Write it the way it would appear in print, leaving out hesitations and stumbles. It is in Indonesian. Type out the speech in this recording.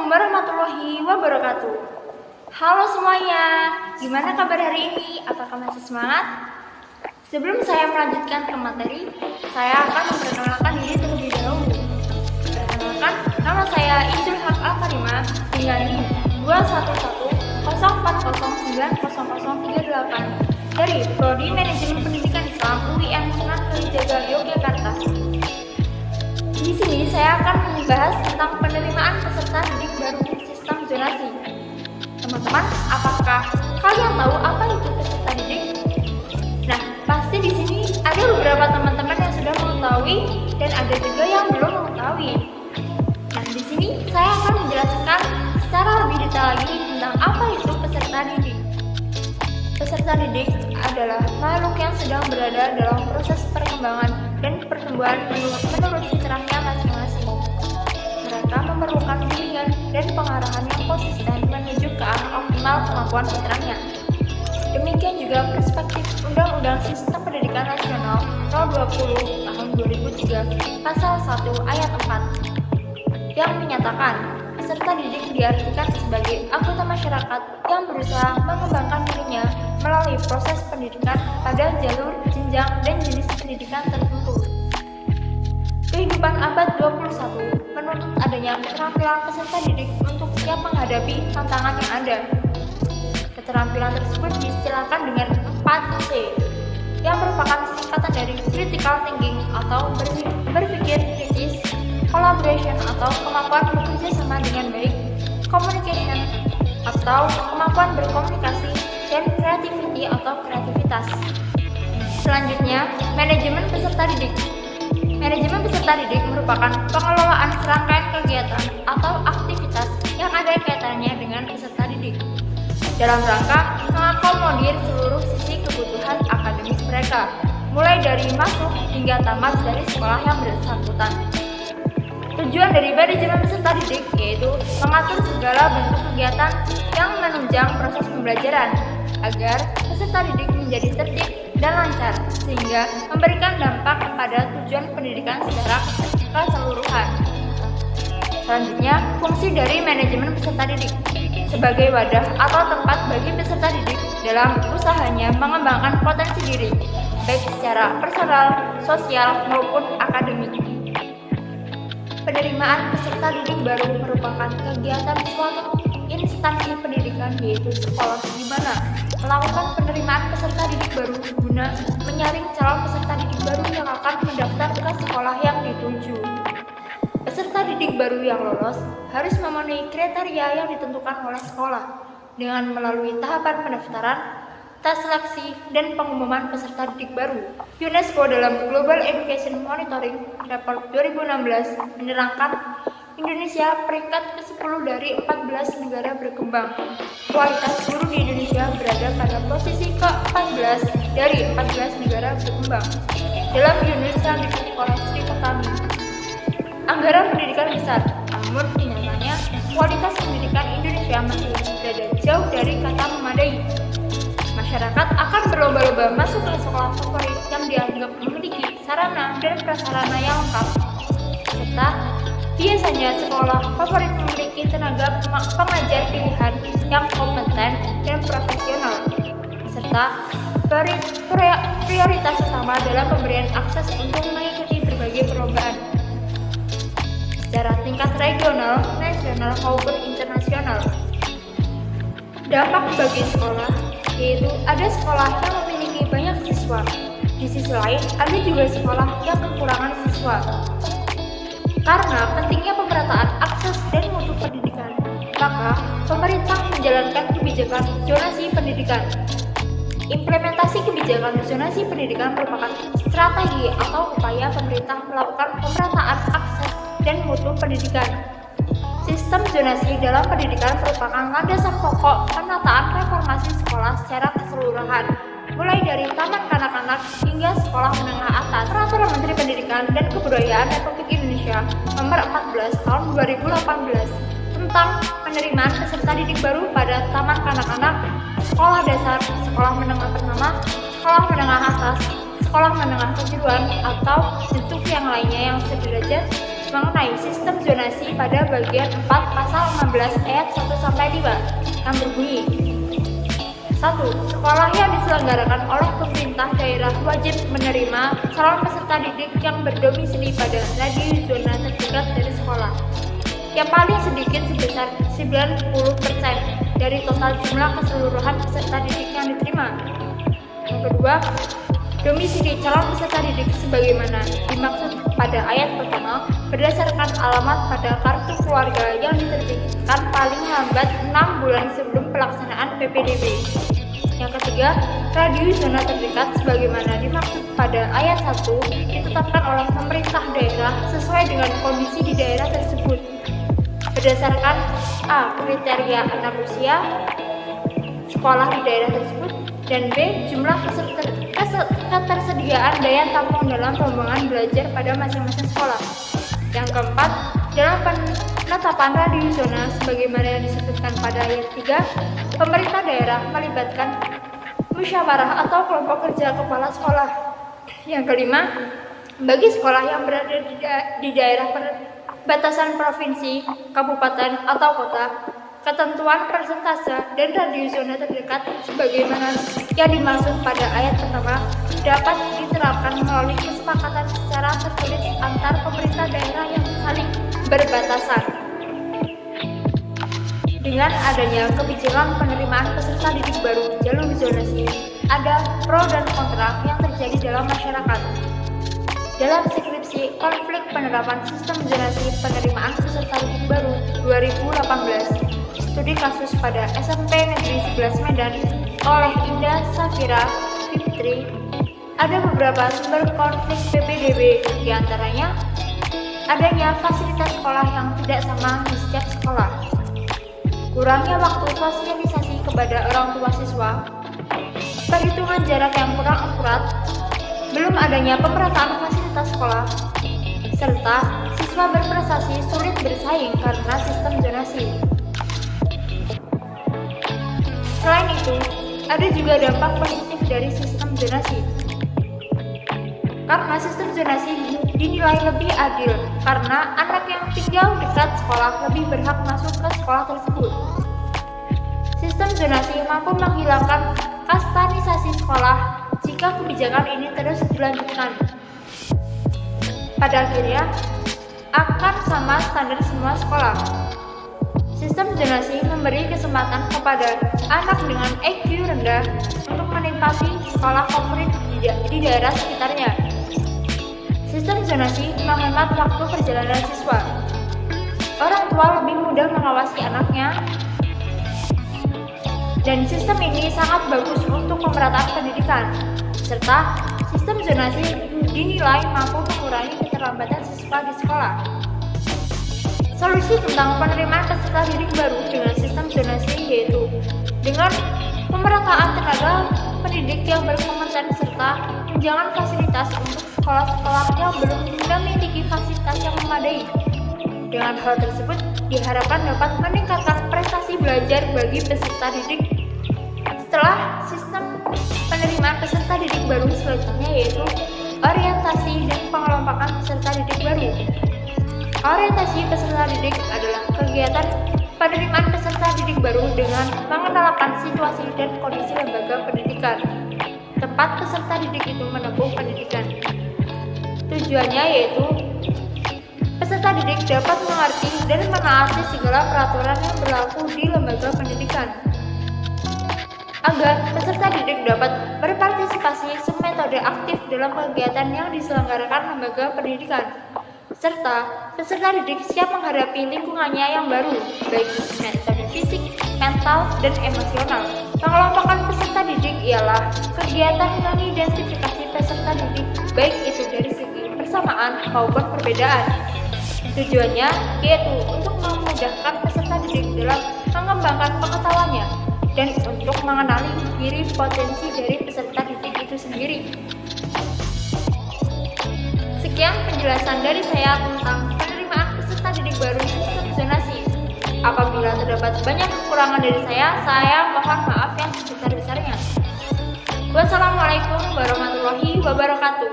Assalamualaikum warahmatullahi wabarakatuh. Halo semuanya, gimana kabar hari ini? Apakah masih semangat? Sebelum saya melanjutkan ke materi, saya akan memperkenalkan diri terlebih dahulu. Perkenalkan, nama saya Izul Haq Al-Karimah dengan NIM 21104090038 dari Prodi Manajemen Pendidikan Islam UIN Sunan Kalijaga Yogyakarta. Di sini saya akan membahas tentang penerimaan peserta didik baru sistem zonasi. Teman-teman, apakah kalian tahu apa itu peserta didik? Nah, pasti di sini ada beberapa teman-teman yang sudah mengetahui dan ada juga yang belum mengetahui. Nah, di sini saya akan menjelaskan secara lebih detail lagi tentang apa itu peserta didik. Peserta didik adalah makhluk yang sedang berada dalam proses perkembangan dan pertumbuhan menurut fitrahnya masing-masing. Mereka memerlukan bimbingan dan pengarahan yang konsisten menuju ke arah optimal kemampuan fitrahnya. Demikian juga perspektif Undang-Undang Sistem Pendidikan Nasional Nomor 20 Tahun 2003 Pasal 1 Ayat 4 yang menyatakan peserta didik diartikan sebagai anggota masyarakat yang berusaha mengembangkan dirinya melalui proses pendidikan pada jalur, jenjang, dan jenis pendidikan tertentu. Kehidupan abad 21 menuntut adanya keterampilan peserta didik untuk siap menghadapi tantangan yang ada. Keterampilan tersebut diistilahkan dengan 4C, yang merupakan singkatan dari critical thinking atau berpikir kritis, collaboration atau kemampuan bekerja sama dengan baik, communication atau kemampuan berkomunikasi, dan creativity atau kreativitas. Selanjutnya, manajemen peserta didik. Manajemen peserta didik merupakan pengelolaan serangkaian kegiatan atau aktivitas yang ada kaitannya dengan peserta didik dalam rangka mengakomodir seluruh sisi kebutuhan akademik mereka, mulai dari masuk hingga tamat dari sekolah yang bersangkutan. Tujuan dari manajemen peserta didik yaitu mengatur segala bentuk kegiatan yang menunjang proses pembelajaran agar peserta didik menjadi tertib dan lancar sehingga memberikan dampak pada tujuan pendidikan secara keseluruhan. Selanjutnya, fungsi dari manajemen peserta didik sebagai wadah atau tempat bagi peserta didik dalam usahanya mengembangkan potensi diri baik secara personal, sosial maupun akademik. Penerimaan peserta didik baru merupakan kegiatan suatu instansi pendidikan yaitu sekolah di mana melakukan penerimaan peserta didik baru guna menyaring calon peserta didik baru yang akan mendaftar ke sekolah yang dituju. Peserta didik baru yang lolos harus memenuhi kriteria yang ditentukan oleh sekolah dengan melalui tahapan pendaftaran, tes seleksi, dan pengumuman peserta didik baru. UNESCO dalam Global Education Monitoring Report 2016 menerangkan Indonesia peringkat ke-10 dari 14 negara berkembang. Kualitas guru di Indonesia berada pada posisi ke-14 dari 14 negara berkembang. Dalam UNES yang dikutip oleh Sri Utami, anggaran pendidikan besar, namun kenyataannya kualitas pendidikan Indonesia masih berada jauh dari kata memadai. Masyarakat akan berlomba-lomba masuk ke sekolah favorit yang dianggap memiliki sarana dan prasarana yang lengkap, serta biasanya sekolah favorit memiliki tenaga pengajar pilihan yang kompeten dan profesional, serta prioritas utama dalam pemberian akses untuk mengikuti berbagai perlombaan secara tingkat regional, nasional maupun internasional. Dampak bagi sekolah yaitu ada sekolah yang memiliki banyak siswa, di sisi lain ada juga sekolah yang kekurangan siswa. Karena pentingnya pemerataan akses dan mutu pendidikan, maka pemerintah menjalankan kebijakan zonasi pendidikan. Implementasi kebijakan zonasi pendidikan merupakan strategi atau upaya pemerintah melakukan pemerataan akses dan mutu pendidikan. Sistem zonasi dalam pendidikan merupakan landasan pokok penataan reformasi sekolah secara keseluruhan, mulai dari taman kanak-kanak hingga sekolah menengah atas. Peraturan Menteri Pendidikan dan Kebudayaan Republik Indonesia Nomor 14 Tahun 2018 tentang penerimaan peserta didik baru pada taman kanak-kanak, sekolah dasar, sekolah menengah pertama, sekolah menengah atas, sekolah menengah kejuruan atau bentuk yang lainnya yang sederajat mengenai sistem zonasi pada bagian 4 pasal 16 ayat 1-5 yang berbunyi 1. Sekolah yang diselenggarakan oleh pemerintah daerah wajib menerima calon peserta didik yang berdomisili pada radius zona terdekat dari sekolah yang paling sedikit sebesar 90% dari total jumlah keseluruhan peserta didik yang diterima. Yang kedua, domisili calon peserta didik sebagaimana dimaksud pada ayat pertama berdasarkan alamat pada kartu keluarga yang diterbitkan paling lambat 6 bulan sebelum pelaksanaan PPDB. Yang ketiga, radius zona terdekat sebagaimana dimaksud pada ayat 1 ditetapkan oleh pemerintah daerah sesuai dengan kondisi di daerah tersebut berdasarkan A. Kriteria anak usia sekolah di daerah tersebut dan B. Jumlah ketersediaan daya tampung dalam rombongan belajar pada masing-masing sekolah. Yang keempat, dalam penetapan radius zona sebagaimana yang disebutkan pada ayat 3, pemerintah daerah melibatkan musyawarah atau kelompok kerja kepala sekolah. Yang kelima, bagi sekolah yang berada di daerah batasan provinsi, kabupaten, atau kota, ketentuan persentase dan radius zona terdekat sebagaimana yang dimaksud pada ayat pertama dapat diterapkan melalui kesepakatan secara tertulis antar pemerintah daerah yang saling berbatasan. Dengan adanya kebijakan penerimaan peserta didik baru jalur zonasi, ada pro dan kontra yang terjadi dalam masyarakat. Dalam skripsi konflik penerapan sistem zonasi penerimaan peserta didik baru 2018, studi kasus pada SMP Negeri 11 Medan oleh Indah Safira Fitri, ada beberapa sumber konflik PPDB, diantaranya adanya fasilitas sekolah yang tidak sama di setiap sekolah, kurangnya waktu sosialisasi kepada orang tua siswa, perhitungan jarak yang kurang akurat, belum adanya pemerataan fasilitas sekolah, serta siswa berprestasi sulit bersaing karena sistem zonasi. Selain itu, ada juga dampak positif dari sistem zonasi. Karena sistem zonasi dinilai lebih adil, karena anak yang tinggal dekat sekolah lebih berhak masuk ke sekolah tersebut. Sistem zonasi mampu menghilangkan kastanisasi sekolah jika kebijakan ini terus dilanjutkan. Pada akhirnya, akan sama standar semua sekolah. Sistem zonasi memberi kesempatan kepada anak dengan IQ rendah untuk menikmati sekolah favorit di daerah sekitarnya. Sistem zonasi menghemat waktu perjalanan siswa. Orang tua lebih mudah mengawasi anaknya, dan sistem ini sangat bagus untuk pemerataan pendidikan, serta sistem zonasi dinilai mampu mengurangi keterlambatan siswa di sekolah. Solusi tentang penerimaan peserta didik baru dengan sistem zonasi yaitu dengan pemerataan tenaga pendidik yang berkompeten serta tunjangan fasilitas untuk sekolah-sekolah yang belum memiliki fasilitas yang memadai. Dengan hal tersebut diharapkan dapat meningkatkan prestasi belajar bagi peserta didik. Setelah sistem penerimaan peserta didik baru selanjutnya yaitu orientasi dan pengelompokan peserta didik baru. Orientasi peserta didik adalah kegiatan penerimaan peserta didik baru dengan mengenalkan situasi dan kondisi lembaga pendidikan tempat peserta didik itu menempuh pendidikan. Tujuannya yaitu peserta didik dapat mengerti dan menaati segala peraturan yang berlaku di lembaga pendidikan, agar peserta didik dapat berpartisipasi semetode aktif dalam kegiatan yang diselenggarakan lembaga pendidikan, serta peserta didik siap menghadapi lingkungannya yang baru, baik metode fisik, mental, dan emosional. Pengelompokan peserta didik ialah kegiatan mengidentifikasi peserta didik, baik itu dari segi persamaan maupun perbedaan. Tujuannya yaitu untuk memudahkan peserta didik dalam mengembangkan pengetahuannya dan untuk mengenali diri potensi dari peserta didik itu sendiri. Sekian penjelasan dari saya tentang penerimaan peserta didik baru sistem zonasi. Apabila terdapat banyak kekurangan dari saya mohon maaf yang sebesar-besarnya. Wassalamualaikum warahmatullahi wabarakatuh.